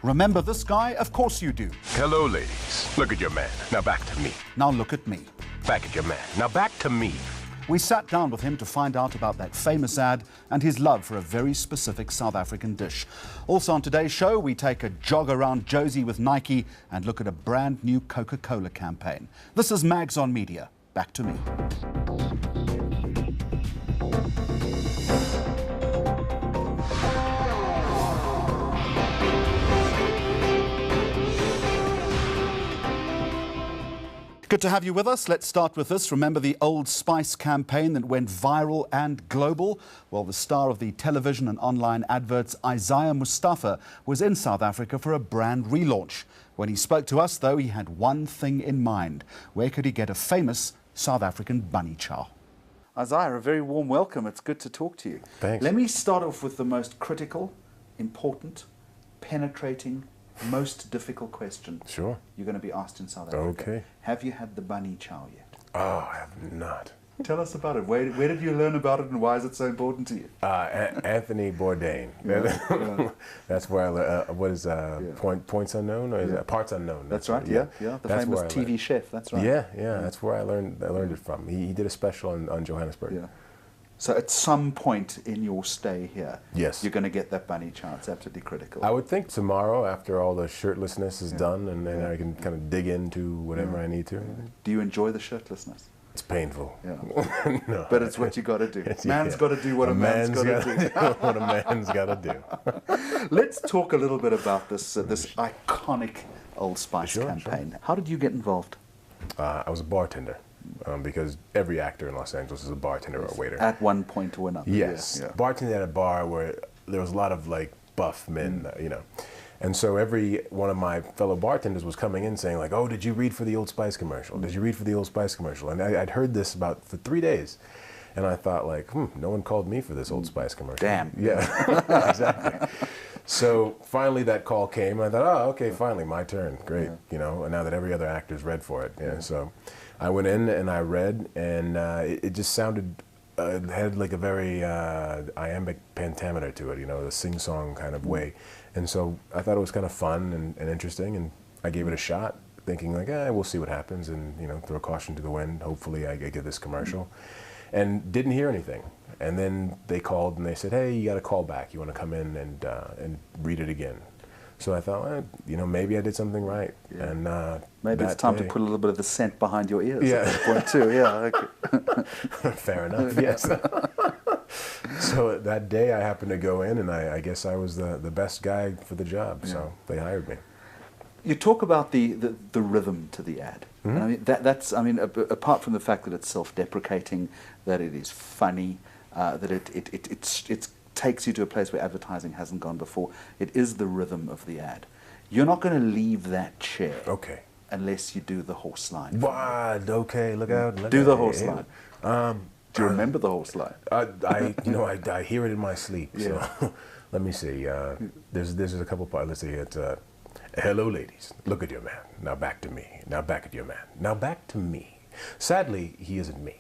Remember this guy? Of course you do. Hello, ladies. Look at your man. Now back to me. Now look at me. Back at your man. Now back to me. We sat down with him to find out about that famous ad and his love for a very specific South African dish. Also on today's show, we take a jog around Josie with Nike and look at a brand new Coca-Cola campaign. This is Mags on Media. Back to me. Good to have you with us. Let's start with this. Remember the Old Spice campaign that went viral and global? Well, the star of the television and online adverts, Isaiah Mustafa, was in South Africa for a brand relaunch. When he spoke to us, though, he had one thing in mind. Where could he get a famous South African bunny chow? Isaiah, a very warm welcome. It's good to talk to you. Thanks. Let me start off with the most critical, important, penetrating, most difficult question Sure. you're going to be asked in South Africa. Okay. Have you had the bunny chow yet? Oh, I have not. Tell us about it. Where did you learn about it and why is it so important to you? Anthony Bourdain. Yeah. That's where I learned. What is Points Unknown or is it Parts Unknown? That's right. Yeah. The That's famous where I TV learned. chef. That's right. Yeah. That's where I learned it from. He did a special on Johannesburg. Yeah. So at some point in your stay here, Yes. you're going to get that bunny chow. It's absolutely critical. I would think tomorrow, after all the shirtlessness is done, and then I can kind of dig into whatever I need to. Do you enjoy the shirtlessness? It's painful. Yeah. No. But it's what you got to do. It's- Man's got to do what a man's got to do. What a man's got to do. Let's talk a little bit about this iconic Old Spice Sure, campaign. How did you get involved? I was a bartender. Because every actor in Los Angeles is a bartender or a waiter. At one point or another. Yes, Yeah. bartending at a bar where there was a lot of like buff men, and so every one of my fellow bartenders was coming in saying like, "Oh, did you read for the Old Spice commercial? Did you read for the Old Spice commercial?" And I'd heard this for 3 days, and I thought like, no one called me for this Old Spice commercial. Damn. Yeah, exactly. So finally that call came, and I thought, oh, okay, finally my turn. Great, and now that every other actor's read for it, so I went in and I read, and it just sounded, had like a very iambic pentameter to it, a sing-song kind of way. And so I thought it was kind of fun and interesting, and I gave it a shot, thinking like, we'll see what happens, and throw caution to the wind. Hopefully I get this commercial. And didn't hear anything. And then they called and they said, hey, you got a call back. You want to come in and read it again? So I thought, maybe I did something right. Yeah. And Maybe it's time to put a little bit of the scent behind your ears Yeah. at that point too. Yeah. Okay. Fair enough, yes. So that day I happened to go in, and I guess I was the best guy for the job, so they hired me. You talk about the rhythm to the ad. Mm-hmm. And I mean, apart from the fact that it's self-deprecating, that it is funny, that it takes you to a place where advertising hasn't gone before, it is the rhythm of the ad. You're not going to leave that chair Okay. unless you do the horse line. What? Okay, look out. Do the horse line. Do you remember the horse line? I hear it in my sleep. Yeah. So let me see. There's a couple parts. Let's see. It's hello, ladies. Look at your man. Now back to me. Now back at your man. Now back to me. Sadly, he isn't me.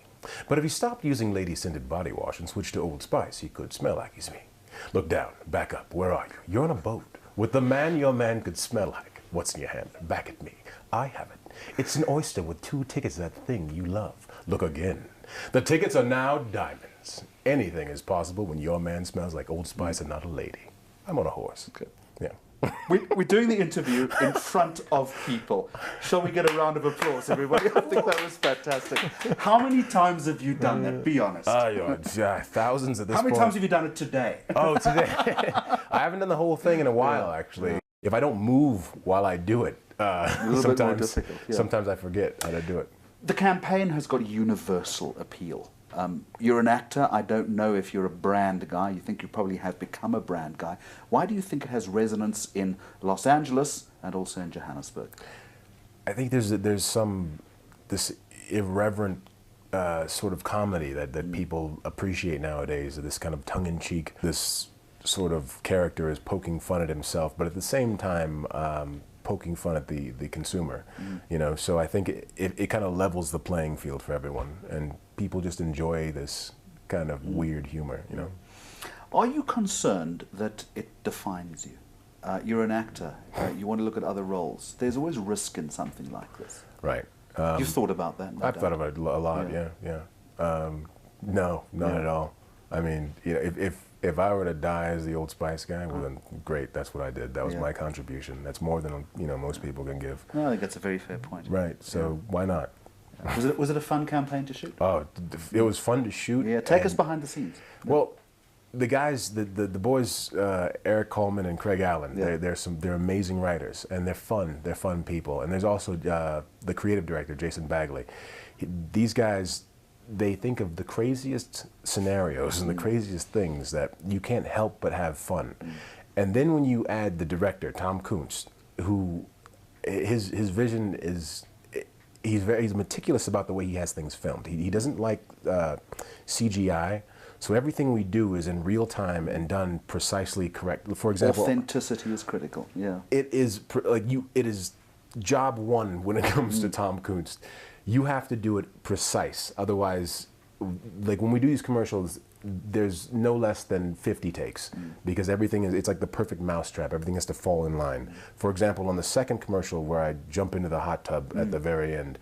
But if he stopped using lady-scented body wash and switched to Old Spice, he could smell like he's me. Look down. Back up. Where are you? You're on a boat with the man your man could smell like. What's in your hand? Back at me. I have it. It's an oyster with 2 tickets to that thing you love. Look again. The tickets are now diamonds. Anything is possible when your man smells like Old Spice and not a lady. I'm on a horse. Okay. Yeah. We're doing the interview in front of people. Shall we get a round of applause, everybody? I think that was fantastic. How many times have you done that? Be honest. Thousands at this How point. many times have you done it today? Oh, today. I haven't done the whole thing in a while, actually. If I don't move while I do it, little bit more difficult, yeah. sometimes I forget how to do it. The campaign has got universal appeal. You're an actor. I don't know if you're a brand guy. You think you probably have become a brand guy. Why do you think it has resonance in Los Angeles and also in Johannesburg? I think there's this irreverent sort of comedy that people appreciate nowadays. This kind of tongue-in-cheek. This sort of character is poking fun at himself, but at the same time poking fun at the consumer. So I think it kind of levels the playing field for everyone, and people just enjoy this kind of weird humor. Are you concerned that it defines you? You're an actor. You want to look at other roles. There's always risk in something like this. Right. You've thought about that? No I've doubt. thought about it a lot. Yeah. No, not at all. I mean, you know, if I were to die as the Old Spice guy, well then great. That's what I did. That was my contribution. That's more than most people can give. No, I think that's a very fair point. Right. So why not? Was it a fun campaign to shoot? Oh, it was fun to shoot. Yeah, take us behind the scenes. Well, the guys, the boys, Eric Coleman and Craig Allen, they're amazing writers, and they're fun people. And there's also the creative director, Jason Bagley. These guys, they think of the craziest scenarios and the craziest things that you can't help but have fun. And then when you add the director, Tom Kuntz, who his vision is, he's meticulous about the way he has things filmed. He doesn't like CGI. So everything we do is in real time and done precisely correct. For example, authenticity is critical. Yeah, it is It is job one when it comes to Tom Kuntz. You have to do it precise. Otherwise, like when we do these commercials, there's no less than 50 takes because it's like the perfect mousetrap. Everything has to fall in line. For example, on the second commercial where I jump into the hot tub at the very end,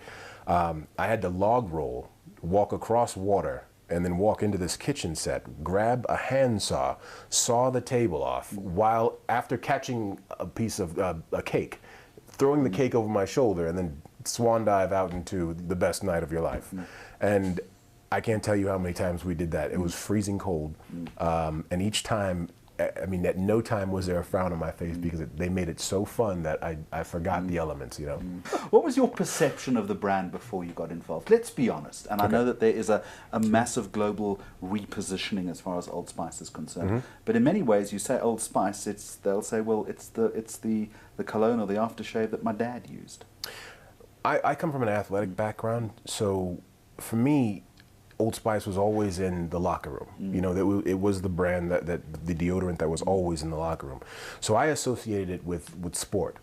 I had to log roll, walk across water, and then walk into this kitchen set, grab a handsaw, saw the table off, while after catching a piece of a cake, throwing the cake over my shoulder, and then swan dive out into the best night of your life. And I can't tell you how many times we did that. It was freezing cold, and each time, I mean, at no time was there a frown on my face because they made it so fun that I forgot the elements, you know. What was your perception of the brand before you got involved? Let's be honest. And I know that there is a massive global repositioning as far as Old Spice is concerned. But in many ways, you say Old Spice, they'll say, well, it's the cologne or the aftershave that my dad used. I come from an athletic background, so for me, Old Spice was always in the locker room. You know, it was the brand that the deodorant that was always in the locker room. So I associated it with sport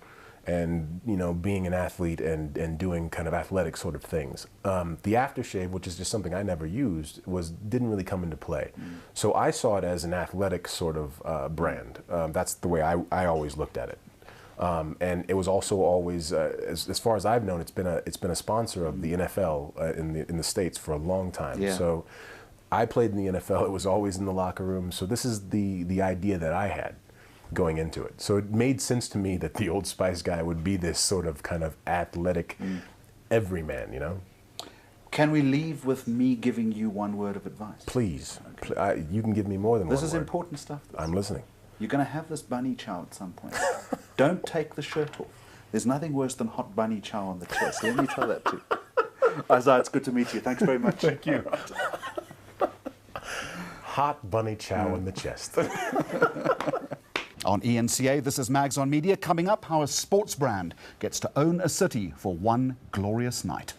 and, you know, being an athlete and doing kind of athletic sort of things. The aftershave, which is just something I never used, didn't really come into play. So I saw it as an athletic sort of brand. That's the way I always looked at it. And it was also always, as far as I've known, it's been a sponsor of the NFL in the States for a long time. Yeah. So I played in the NFL. It was always in the locker room. So this is the idea that I had going into it. So it made sense to me that the Old Spice guy would be this sort of kind of athletic everyman, you know. Can we leave with me giving you one word of advice? Please, you can give me more than one word. This is important stuff. I'm listening. You're going to have this bunny chow at some point. Don't take the shirt off. There's nothing worse than hot bunny chow on the chest. Let me tell that to you. Isaiah, it's good to meet you. Thanks very much. Thank you. Hot bunny chow in the chest. On ENCA, this is Mags on Media. Coming up, how a sports brand gets to own a city for one glorious night.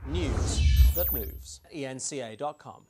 News that moves. ENCA.com.